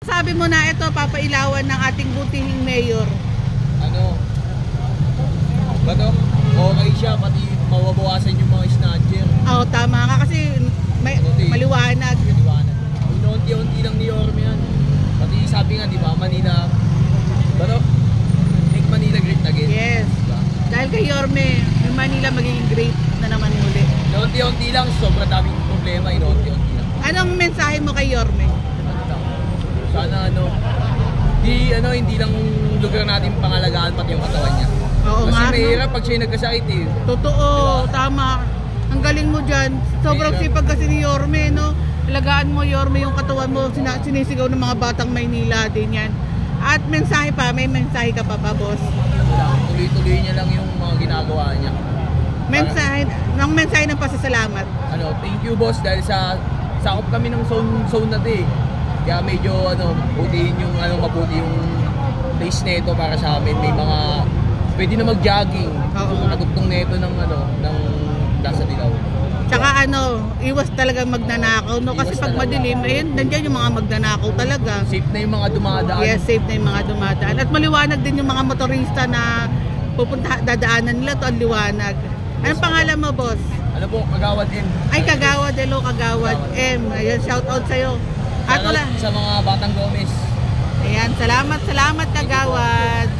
Sabi mo na ito, papailawan ng ating butihing mayor. Ano? Bato? Okay siya, pati mawabawasan yung mga snatcher. Oo, tama nga kasi maliwanag. Maliwanag. Unti-unti lang ni Yorme yan. Pati sabi nga, di ba, Manila, bato? Make Manila great again. Yes. Diba? Dahil kay Yorme, yung Manila magiging great na naman muli. Unti-unti lang, sobrang daming problema, unti-unti lang. Anong mensahe mo kay Yorme? Ano lang? Sana hindi lang lugar natin pangalagaan pati yung katawan niya. Oo Kasi nga. mahirap pag siya nagkasakit eh. Totoo, tama. Ang galing mo dyan. Sobrang sipag kasi ni Yorme, no? Alagaan mo, Yorme, yung katawan mo. Sinisigaw ng mga batang Maynila din yan. At mensahe pa, may mensahe ka pa ba, boss? Tuloy-tuloy niya lang yung mga ginagawa niya. Mensahe ng pasasalamat. Thank you boss dahil sa sakop kami ng zone na 'to eh. Kaya medyo butihin yung mabuti yung place nito para sa amin. May mga pwede na mag-jogging. Kung katugtong nito ng Plaza Dilaw. Tsaka iwas talaga magnanakaw, no? Kasi pag madilim, ayun, nandiyan yung mga magnanakaw talaga. Safe na yung mga dumadaan. Yes, safe na yung mga dumadaan. At maliwanag din yung mga motorista na dadaanan nila, to ang liwanag. Anong pangalan mo, boss? Ano po, Kagawad M. Ay, Kagawad, hello, Kagawad M. Ayan, shout out sa'yo. At wala. Sa mga Batang Gomez. Ayan, salamat, Kagawad.